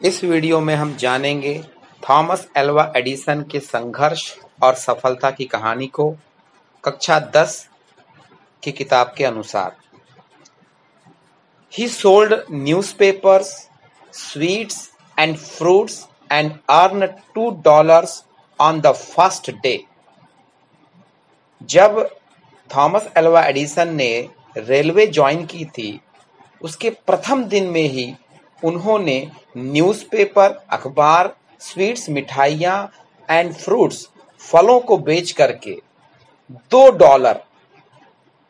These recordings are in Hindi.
इस वीडियो में हम जानेंगे थॉमस एल्वा एडिसन के संघर्ष और सफलता की कहानी को कक्षा 10 की किताब के अनुसार। He sold newspapers, sweets and fruits and earned $2 on the first day. जब थॉमस एल्वा एडिसन ने रेलवे ज्वाइन की थी, उसके प्रथम दिन में ही उन्होंने न्यूज़पेपर, अखबार, स्वीट्स, मिठाइयाँ एंड फ्रूट्स, फलों को बेच करके $2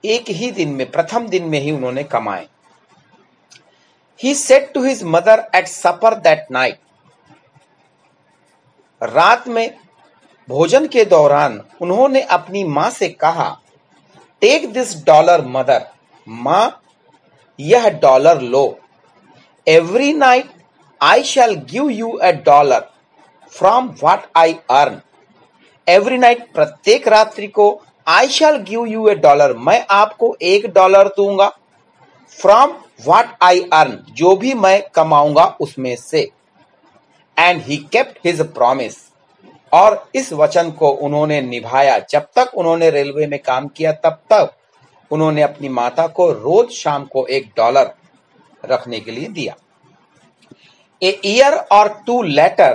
एक ही दिन में, प्रथम दिन में ही उन्होंने कमाए। He said to his mother at supper that night. रात में भोजन के दौरान उन्होंने अपनी माँ से कहा, Take this dollar, mother. माँ, यह $1 लो। Every night I shall give you $1 from what I earn. Every night, प्रत्येक रात्रि को I shall give you $1, मैं आपको $1 दूंगा। From what I earn, जो भी मैं कमाऊंगा उसमें से। And he kept his promise. और इस वचन को उन्होंने निभाया। जब तक उन्होंने रेलवे में काम किया तब तक उन्होंने अपनी माता को रोज शाम को $1 रखने के लिए दिया। A year or two later,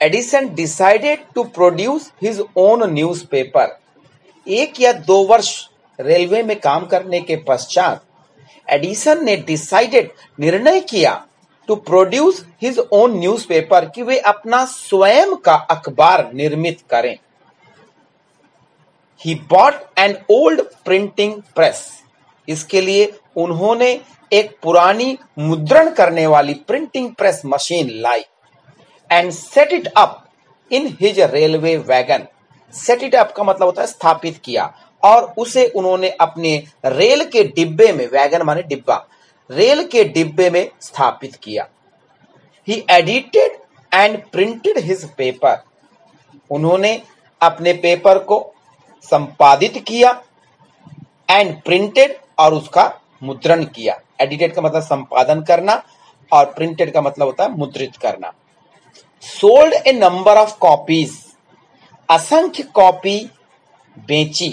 Edison decided to produce his own newspaper. 1 या 2 वर्ष रेलवे में काम करने के पश्चात एडिसन ने निर्णय किया to produce his own newspaper, कि वे अपना स्वयं का अखबार निर्मित करें। He bought an old printing press, इसके लिए उन्होंने एक पुरानी मुद्रण करने वाली प्रिंटिंग प्रेस मशीन लाई। And set it up in his railway wagon. Set it up का मतलब होता है स्थापित किया, और उसे उन्होंने अपने रेल के डिब्बे में, वैगन माने डिब्बा, रेल के डिब्बे में स्थापित किया। He edited and printed his paper, उन्होंने अपने पेपर को संपादित किया, एंड प्रिंटेड, और उसका मुद्रण किया। एडिटेड का मतलब संपादन करना, और प्रिंटेड का मतलब होता है मुद्रित करना। Sold a number of copies, असंख्य कॉपी बेची।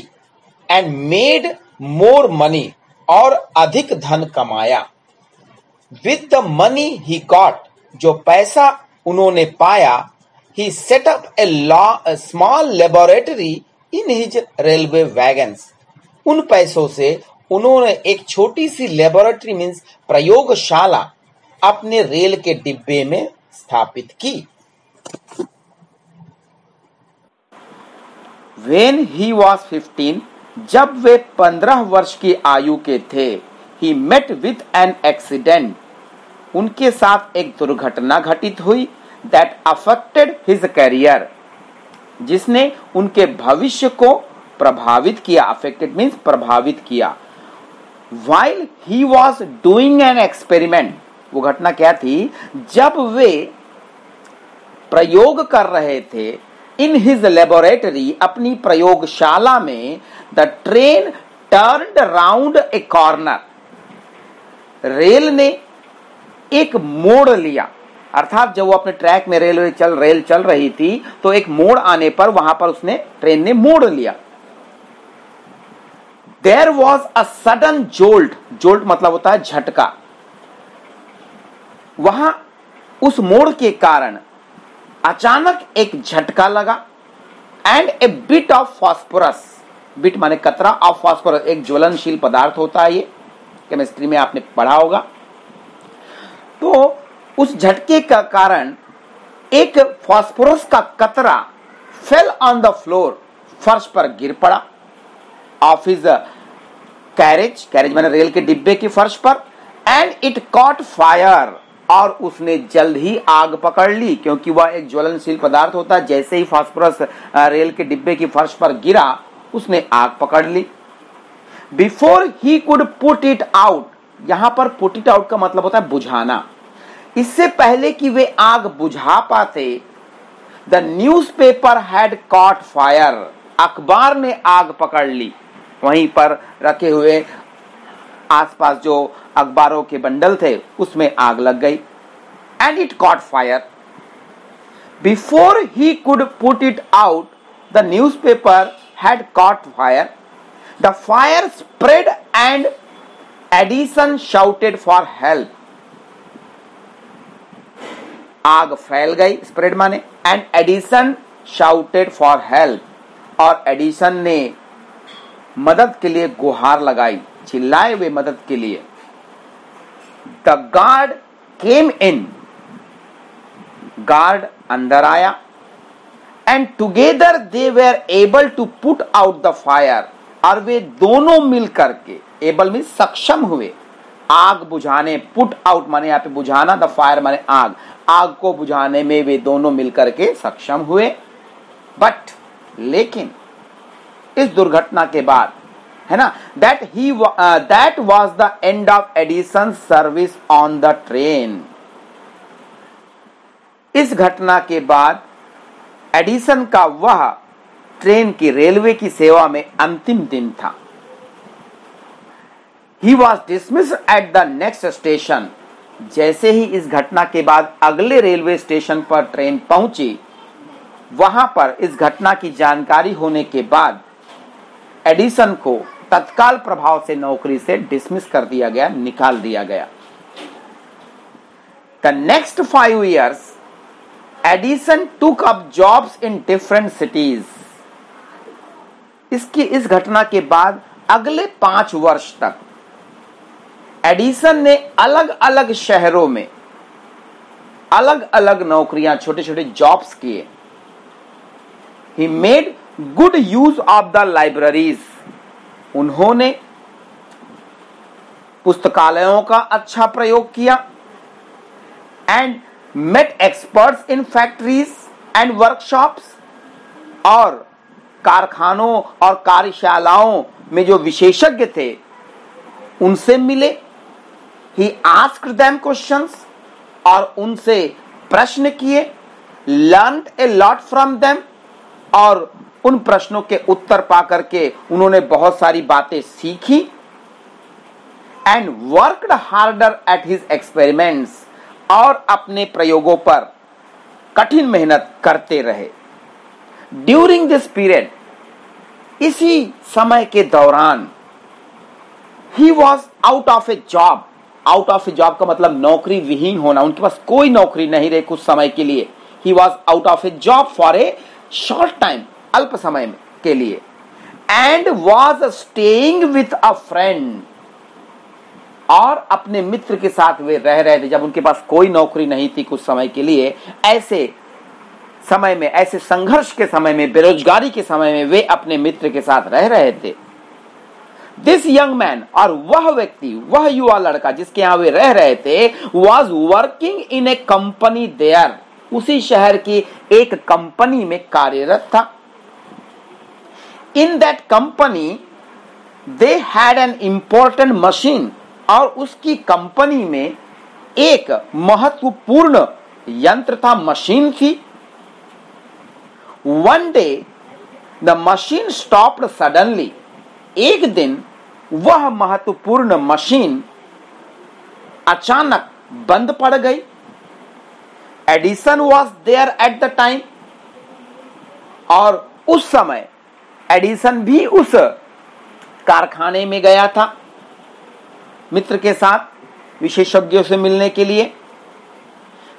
एंड मेड मोर मनी, और अधिक धन कमाया। With the money he got, जो पैसा उन्होंने पाया, he set up a small laboratory in his railway wagons. उन पैसों से उन्होंने एक छोटी सी लेबोरेटरी मीन्स प्रयोगशाला अपने रेल के डिब्बे में स्थापित की। When he was 15, जब वे 15 वर्ष की आयु के थे, he met with an accident, उनके साथ एक दुर्घटना घटित हुई, that affected his career, जिसने उनके भविष्य को प्रभावित किया। affected means प्रभावित किया। While he was doing an experiment, वो घटना क्या थी? जब वे प्रयोग कर रहे थे in his laboratory, अपनी प्रयोगशाला में, the train turned round a corner, rail ने एक मोड़ लिया। अर्थात जब वो अपने ट्रैक में रेल चल रही थी, तो एक मोड़ आने पर वहां पर ट्रेन ने मोड़ लिया। There was a sudden jolt, jolt मतलब होता है झटका। वहां उस मोड़ के कारण अचानक एक झटका लगा। And A bit of phosphorus, bit माने कतरा, ऑफ फॉस्फोरस एक ज्वलनशील पदार्थ होता है, ये केमिस्ट्री में आपने पढ़ा होगा। तो उस झटके का कारण एक फॉस्फोरस का कतरा फेल ऑन द फ्लोर, फर्श पर गिर पड़ा। ऑफ हिज कैरेज, कैरेज माने रेल के डिब्बे की फर्श पर। एंड इट कॉट फायर, और उसने जल्द ही आग पकड़ ली, क्योंकि वह एक ज्वलनशील पदार्थ होता है। जैसे ही फास्फोरस रेल के डिब्बे की फर्श पर गिरा, उसने आग पकड़ ली। Before he could put it out, यहां पर पुट इट आउट का मतलब होता है बुझाना। इससे पहले कि वे आग बुझा पाते, the newspaper had cot fire, अखबार ने आग पकड़ ली। वहीं पर रखे हुए आसपास जो अखबारों के बंडल थे उसमें आग लग गई। and it caught fire. Before he could put it out, the newspaper had caught fire. The fire spread and Edison shouted for help. आग फैल गई, स्प्रेड माने, and Edison shouted for help, और एडिसन ने मदद के लिए गुहार लगाई, चिल्लाए वे मदद के लिए. The guard came in, guard अंदर आया, and together they were able to put out the fire, और वे दोनों मिल करके, एबल में सक्षम हुए आग बुझाने. पुट आउट माने यहाँ पे बुझाना, द फायर माने आग, आग को बुझाने में वे दोनों मिलकर के सक्षम हुए. बट लेकिन इस दुर्घटना के बाद, है ना, that was the end of Edison service on the train. इस घटना के बाद एडिसन का वह ट्रेन की, रेलवे की सेवा में अंतिम दिन था. He was dismissed at the next station. जैसे ही इस घटना के बाद अगले रेलवे स्टेशन पर ट्रेन पहुंची, वहां पर इस घटना की जानकारी होने के बाद एडिसन को तत्काल प्रभाव से नौकरी से डिसमिस कर दिया गया, निकाल दिया गया. The next 5 years, Edison took up jobs in different cities. इस घटना के बाद अगले 5 वर्ष तक एडिसन ने अलग अलग शहरों में अलग अलग नौकरियां, छोटे छोटे जॉब्स किए. He made good use of the libraries. उन्होंने पुस्तकालयों का अच्छा प्रयोग किया. And met experts in factories and workshops. और कारखानों और कार्यशालाओं में जो विशेषज्ञ थे उनसे मिले. He asked them questions, और उनसे प्रश्न किए. Learned a lot from them, और उन प्रश्नों के उत्तर पाकर के उन्होंने बहुत सारी बातें सीखी. And worked harder at his experiments, और अपने प्रयोगों पर कठिन मेहनत करते रहे. During this period, इसी समय के दौरान He was out of a job. Out of A job का मतलब नौकरी विहीन होना, उनके पास कोई नौकरी नहीं रही कुछ समय के लिए. He was out of A job for a short time, अल्प समय के लिए. And was staying with a friend, और अपने मित्र के साथ वे रह रहे थे. जब उनके पास कोई नौकरी नहीं थी कुछ समय के लिए, ऐसे समय में, ऐसे संघर्ष के समय में, बेरोजगारी के समय में वे अपने मित्र के साथ रह रहे थे. दिस यंग मैन, और वह व्यक्ति, वह युवा लड़का जिसके यहां वे रह रहे थे, was working in a company there. उसी शहर की एक कंपनी में कार्यरत था. In that company they had an important machine, और उसकी कंपनी में एक महत्वपूर्ण यंत्र था, मशीन थी. One day the machine stopped suddenly. एक दिन वह महत्वपूर्ण मशीन अचानक बंद पड़ गई. Edison was there at the time, और उस समय एडिसन भी उस कारखाने में गया था मित्र के साथ विशेषज्ञों से मिलने के लिए.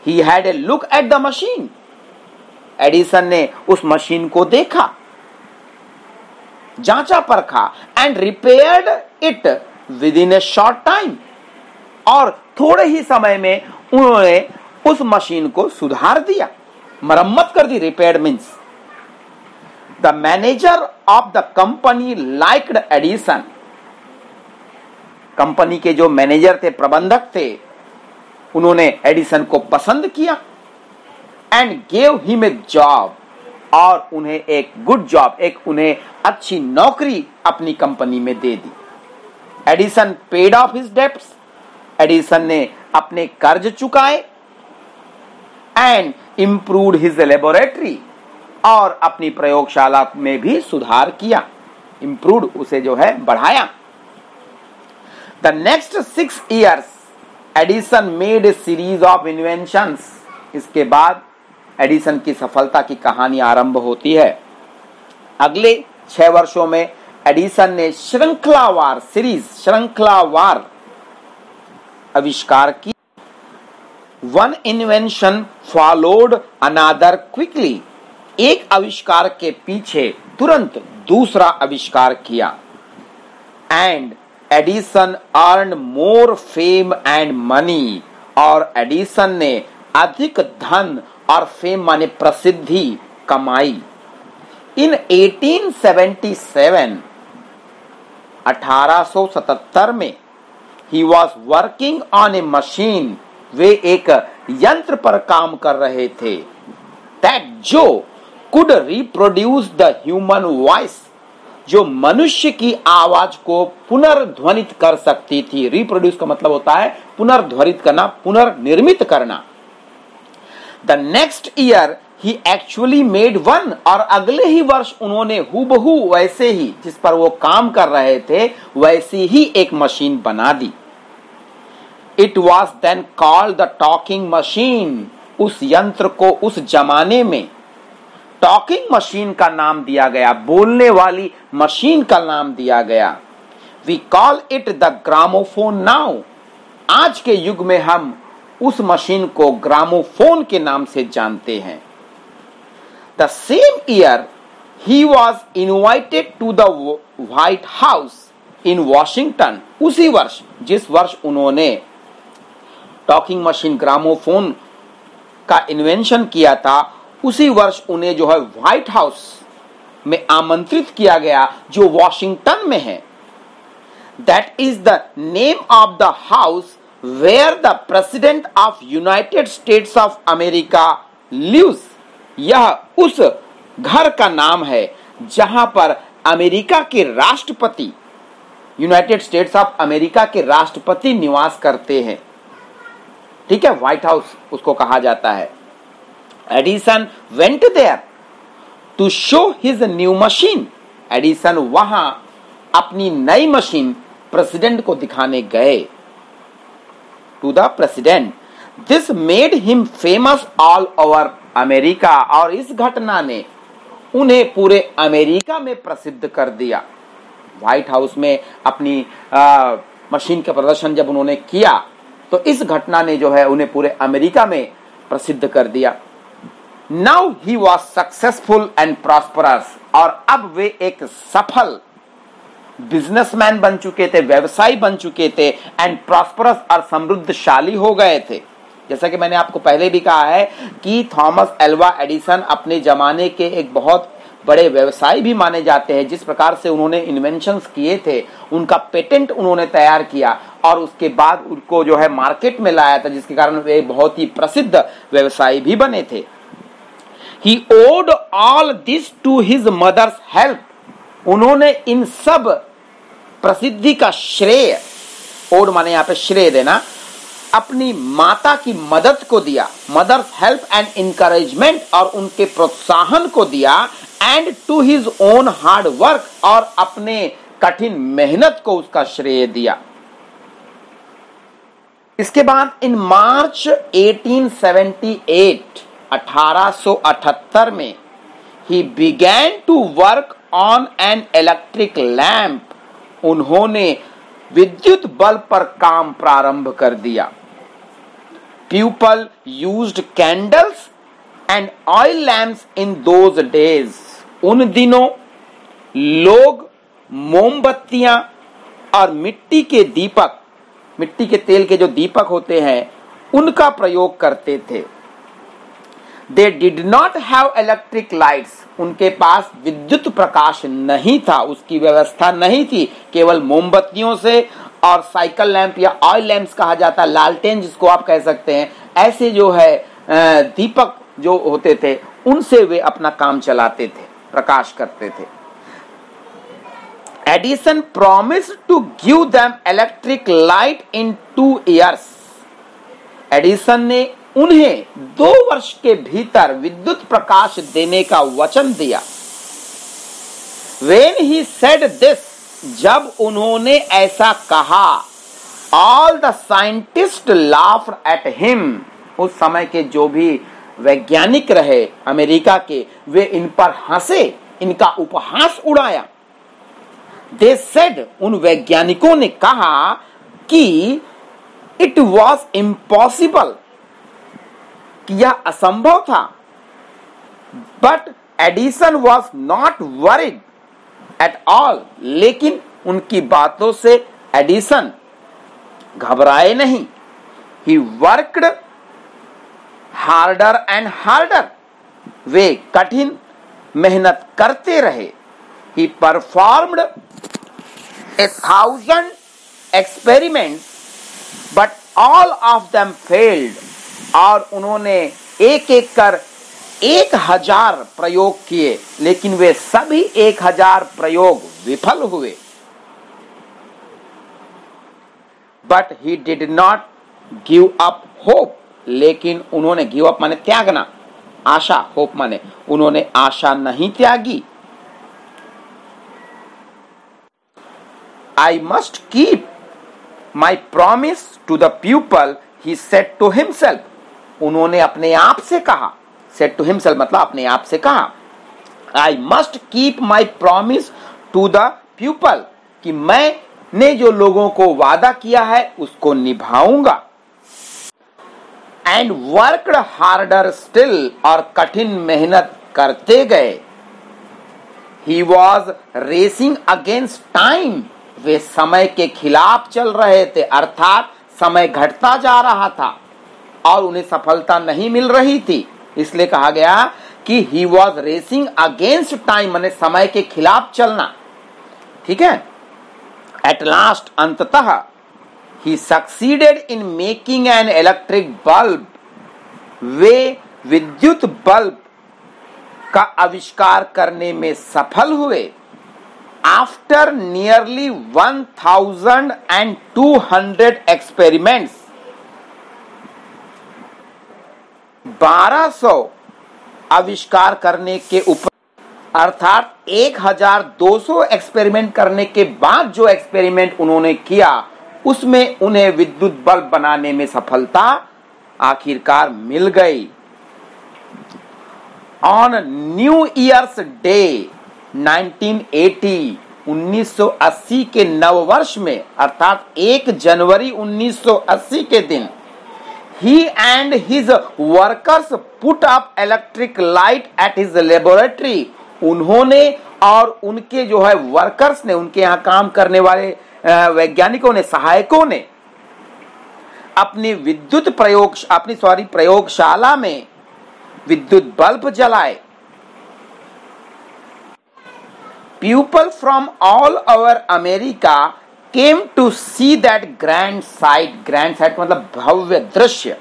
He had a look at the machine. Edison ने उस मशीन को देखा, जांचा परखा. And repaired it with in A short time, और थोड़े ही समय में उन्होंने उस मशीन को सुधार दिया, मरम्मत कर दी. Repaired means. The manager of the company liked Edison. Company के जो मैनेजर थे, प्रबंधक थे, उन्होंने एडिसन को पसंद किया. And gave him a job, और उन्हें एक गुड जॉब, एक उन्हें अच्छी नौकरी अपनी कंपनी में दे दी. Edison paid off his debts. Edison ने अपने कर्ज चुकाए. एंड इंप्रूव्ड हिज लेबोरेटरी, और अपनी प्रयोगशाला में भी सुधार किया. इंप्रूव्ड, उसे जो है बढ़ाया. The next 6 years Edison made a series of inventions. इसके बाद एडिसन की सफलता की कहानी आरंभ होती है। अगले 6 वर्षों में एडिसन ने श्रृंखलावार आविष्कार की। One invention followed another quickly. एक आविष्कार के पीछे तुरंत दूसरा आविष्कार किया। And Edison earn more fame and money. और एडिसन ने अधिक धन और फेम माने प्रसिद्धि कमाई। इन 1877 में he was working on a machine. वे एक यंत्र पर काम कर रहे थे दैट जो could reproduce the human voice, जो मनुष्य की आवाज को पुनर्ध्वनित कर सकती थी। रिप्रोड्यूस का मतलब होता है पुनर्ध्वनित करना, पुनर्निर्मित करना। The next year he actually made one. और अगले ही वर्ष उन्होंने हूबहू वैसे ही जिस पर वो काम कर रहे थे वैसी ही एक मशीन बना दी। It was then called the talking machine. उस यंत्र को उस जमाने में टॉकिंग मशीन का नाम दिया गया, बोलने वाली मशीन का नाम दिया गया। We call it the gramophone now. आज के युग में हम उस मशीन को ग्रामोफोन के नाम से जानते हैं। The same year he was invited to the White House in Washington. उसी वर्ष, जिस वर्ष उन्होंने टॉकिंग मशीन ग्रामोफोन का इन्वेंशन किया था, उसी वर्ष उन्हें जो है व्हाइट हाउस में आमंत्रित किया गया, जो वॉशिंगटन में है। That is the name of the house where the president of United States of America lives. यह उस घर का नाम है जहां पर अमेरिका के राष्ट्रपति, यूनाइटेड स्टेट्स ऑफ अमेरिका के राष्ट्रपति निवास करते हैं। ठीक है, व्हाइट हाउस उसको कहा जाता है। Edison went there to show his new machine. एडिसन वहां अपनी नई मशीन प्रेसिडेंट को दिखाने गए। To the president. This made him famous all over America. और इस घटना ने उन्हें पूरे अमेरिका में प्रसिद्ध कर दिया। व्हाइट हाउस में अपनी मशीन का प्रदर्शन जब उन्होंने किया तो इस घटना ने जो है उन्हें पूरे अमेरिका में प्रसिद्ध कर दिया। Now he was successful and prosperous. और अब वे एक सफल बिजनेसमैन बन चुके थे, व्यवसायी बन चुके थे, एंड प्रॉस्परस और समृद्धशाली हो गए थे। जैसा कि मैंने आपको पहले भी कहा है कि थॉमस एल्वा एडिसन अपने जमाने के एक बहुत बड़े व्यवसायी भी माने जाते हैं। जिस प्रकार से उन्होंने इन्वेंशंस किए थे, उनका पेटेंट उन्होंने तैयार किया और उसके बाद उनको जो है मार्केट में लाया था, जिसके कारण वे बहुत ही प्रसिद्ध व्यवसायी भी बने थे। He owed all this to his mother's help. उन्होंने इन सब प्रसिद्धि का श्रेय, ओड माने यहाँ पे श्रेय देना, अपनी माता की मदद को दिया। मदर्स हेल्प एंड इंकरेजमेंट, और उनके प्रोत्साहन को दिया। And to his own hard work, और अपने कठिन मेहनत को उसका श्रेय दिया। इसके बाद इन मार्च 1878 में he began to work on an electric lamp. उन्होंने विद्युत बल्ब पर काम प्रारंभ कर दिया। People used candles and oil lamps in those days. उन दिनों लोग मोमबत्तियां और मिट्टी के दीपक, मिट्टी के तेल के जो दीपक होते हैं, उनका प्रयोग करते थे। They did not have electric lights. उनके पास विद्युत प्रकाश नहीं था, उसकी व्यवस्था नहीं थी। केवल मोमबत्तियों से और साइकिल लैंप या ऑयल लैंप्स कहा जाता, लालटेन जिसको आप कह सकते हैं, ऐसे जो है दीपक जो होते थे, उनसे वे अपना काम चलाते थे, प्रकाश करते थे। Edison promised to give them electric light in 2 years. Edison ने उन्हें 2 वर्ष के भीतर विद्युत प्रकाश देने का वचन दिया। When he said this, जब उन्होंने ऐसा कहा, all the scientist laughed at him. उस समय के जो भी वैज्ञानिक रहे अमेरिका के, वे इन पर हंसे, इनका उपहास उड़ाया। दे सेड, उन वैज्ञानिकों ने कहा कि इट वॉज इम्पॉसिबल, कि यह असंभव था। But Edison was not worried at all, लेकिन उनकी बातों से एडिसन घबराए नहीं। He worked harder and harder, वे कठिन मेहनत करते रहे। He performed 1,000 experiments but all of them failed, और उन्होंने एक एक कर 1,000 प्रयोग किए, लेकिन वे सभी 1,000 प्रयोग विफल हुए। But he did not give up hope, लेकिन उन्होंने गिव अप माने त्यागना, आशा, होप माने उन्होंने आशा नहीं त्यागी। I must keep my promise to the pupil, he said to himself. उन्होंने अपने आप से कहा, said to himself मतलब अपने आप से कहा, I must keep my promise to the pupil, कि मैंने जो लोगों को वादा किया है उसको निभाऊंगा। And worked harder still, और कठिन मेहनत करते गए। He was racing against time, वे समय के खिलाफ चल रहे थे, अर्थात समय घटता जा रहा था और उन्हें सफलता नहीं मिल रही थी। इसलिए कहा गया कि he was racing against time, माने समय के खिलाफ चलना। ठीक है। एट लास्ट, अंततः, he succeeded in making an electric bulb, वे विद्युत बल्ब का आविष्कार करने में सफल हुए। After nearly 1,200 experiments, 1200 आविष्कार करने के ऊपर, अर्थात 1,200 एक्सपेरिमेंट करने के बाद जो एक्सपेरिमेंट उन्होंने किया उसमें उन्हें विद्युत बल्ब बनाने में सफलता आखिरकार मिल गई। ऑन न्यू ईयर्स डे 1980, 1980 के नववर्ष में, अर्थात 1 जनवरी 1980 के दिन, he and his workers put up electric light at his laboratory, उन्होंने और उनके जो है वर्कर्स ने, उनके यहाँ काम करने वाले वैज्ञानिकों ने, सहायकों ने अपनी प्रयोगशाला में विद्युत बल्ब जलाए। People from all over America came to see that grand sight. Grand sight मतलब भव्य दृश्य।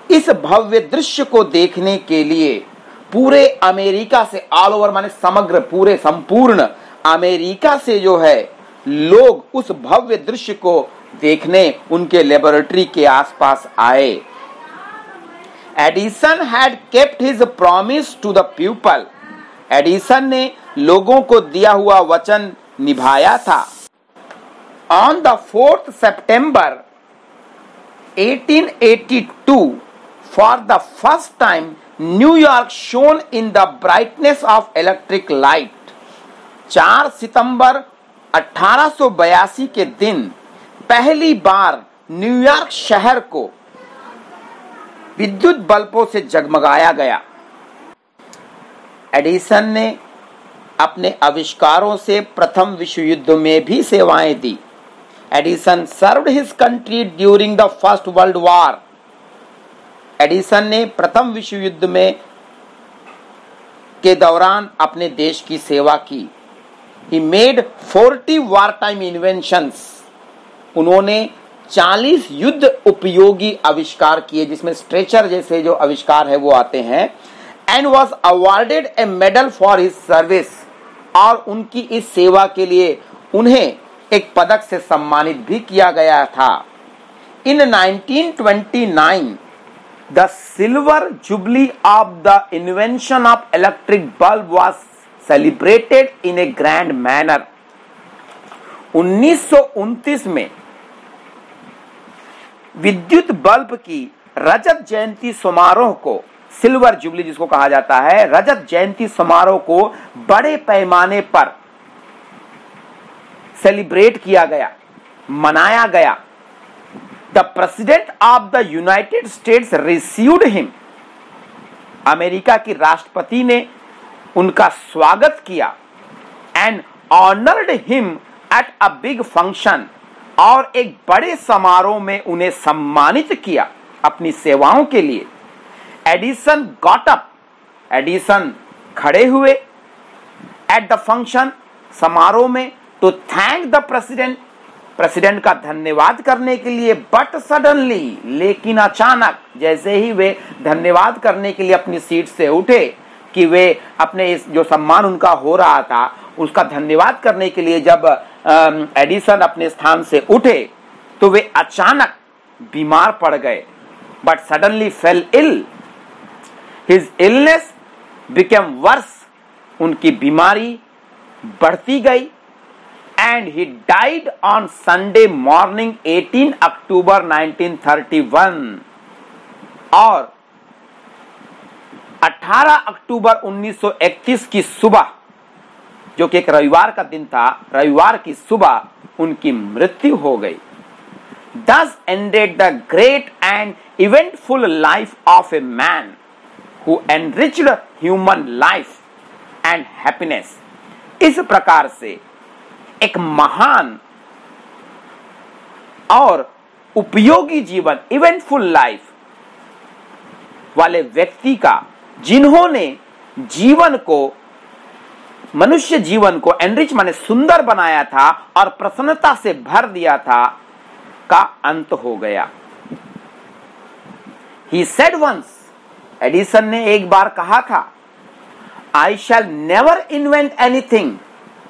इस भव्य दृश्य को देखने के लिए पूरे अमेरिका से, ऑल ओवर माने समग्र, पूरे संपूर्ण अमेरिका से जो है लोग उस भव्य दृश्य को देखने उनके लेबोरेटरी के आसपास आए। Edison had kept his promise to the people, Edison ने लोगों को दिया हुआ वचन निभाया था। On the 4th September 1882, for the first time New York shone in the brightness of electric light. 4 सितंबर 1882 के दिन पहली बार न्यूयॉर्क शहर को विद्युत बल्बों से जगमगाया गया। एडिसन ने अपने आविष्कारों से प्रथम विश्व युद्ध में भी सेवाएं दी। Edison served his country during the first world war. एडिसन ने प्रथम विश्व युद्ध में के दौरान अपने देश की सेवा की। He made 40 wartime inventions. उन्होंने 40 युद्ध उपयोगी आविष्कार किए, जिसमें स्ट्रेचर जैसे जो आविष्कार है वो आते हैं। And was awarded a medal for his service, और उनकी इस सेवा के लिए उन्हें एक पदक से सम्मानित भी किया गया था। In 1929, the silver jubilee of the invention of electric bulb was celebrated in a grand manner. 1929 में विद्युत बल्ब की रजत जयंती समारोह को, सिल्वर जुबली जिसको कहा जाता है, रजत जयंती समारोह को बड़े पैमाने पर सेलिब्रेट किया गया, मनाया गया। The president of the United states received him, America की राष्ट्रपति ने उनका स्वागत किया, and honoured him at a big function, और एक बड़े समारोह में उन्हें सम्मानित किया अपनी सेवाओं के लिए। एडिसन गॉट अप, एडिसन खड़े हुए, एट द फंक्शन, समारोह में, to thank the president, president का धन्यवाद करने के लिए। बट सडनली, लेकिन अचानक, जैसे ही वे धन्यवाद करने के लिए अपनी सीट से उठे, कि वे अपने इस जो सम्मान उनका हो रहा था उसका धन्यवाद करने के लिए जब एडिसन अपने स्थान से उठे तो वे अचानक बीमार पड़ गए। But suddenly fell ill, his illness became worse, उनकी बीमारी बढ़ती गई, and he died on Sunday morning 18 October 1931, और 18 अक्टूबर 1931 की सुबह, जो कि एक रविवार का दिन था, रविवार की सुबह उनकी मृत्यु हो गई। Thus ended the great and eventful life of a man who enriched human life and happiness. इस प्रकार से एक महान और उपयोगी जीवन, इवेंटफुल लाइफ वाले व्यक्ति का, जिन्होंने जीवन को, मनुष्य जीवन को एनरिच माने सुंदर बनाया था और प्रसन्नता से भर दिया था, का अंत हो गया। He said once, एडिसन ने एक बार कहा था, I shall never invent anything,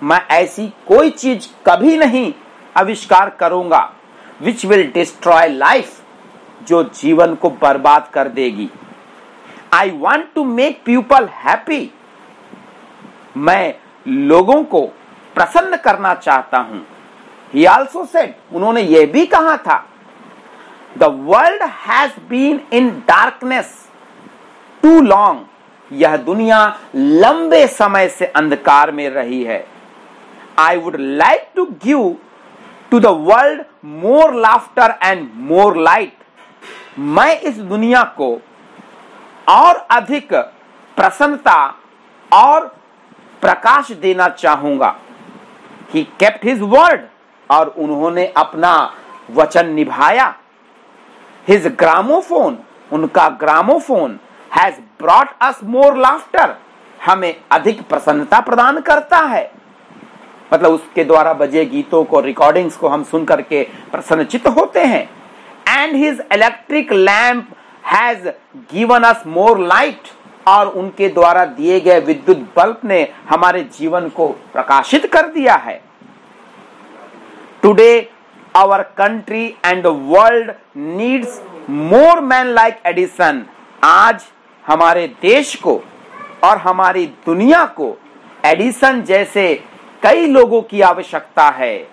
मैं ऐसी कोई चीज कभी नहीं आविष्कार करूंगा, which will destroy life, जो जीवन को बर्बाद कर देगी। I want to make people happy, मैं लोगों को प्रसन्न करना चाहता हूं। He also said, उन्होंने यह भी कहा था, The world has been in darkness too long, यह दुनिया लंबे समय से अंधकार में रही है। I would like to give to the world more laughter and more light, मैं इस दुनिया को और अधिक प्रसन्नता और प्रकाश देना चाहूंगा। He kept his word, और उन्होंने अपना वचन निभाया। His gramophone, उनका gramophone, has brought us more laughter, हमें अधिक प्रसन्नता प्रदान करता है। मतलब उसके द्वारा बजे गीतों को, रिकॉर्डिंग्स को हम सुन करके प्रसन्नचित्त होते हैं। And his electric lamp has given us more light, और उनके द्वारा दिए गए विद्युत बल्ब ने हमारे जीवन को प्रकाशित कर दिया है। Today our country and the world needs more men like Edison, आज हमारे देश को और हमारी दुनिया को एडिसन जैसे कई लोगों की आवश्यकता है।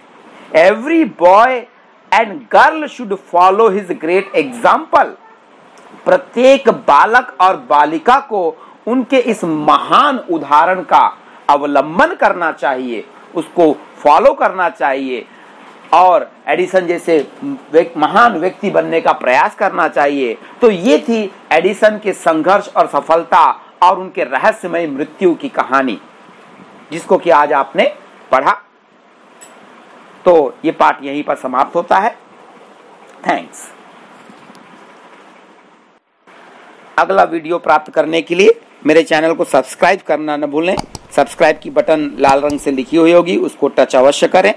Every boy and girl should follow his great example, प्रत्येक बालक और बालिका को उनके इस महान उदाहरण का अवलंबन करना चाहिए, उसको फॉलो करना चाहिए, और एडिसन जैसे महान व्यक्ति बनने का प्रयास करना चाहिए। तो ये थी एडिसन के संघर्ष और सफलता और उनके रहस्यमय मृत्यु की कहानी, जिसको कि आज आपने पढ़ा। तो ये पाठ यहीं पर समाप्त होता है। थैंक्स। अगला वीडियो प्राप्त करने के लिए मेरे चैनल को सब्सक्राइब करना न भूलें। सब्सक्राइब की बटन लाल रंग से लिखी हुई होगी, उसको टच अवश्य करें।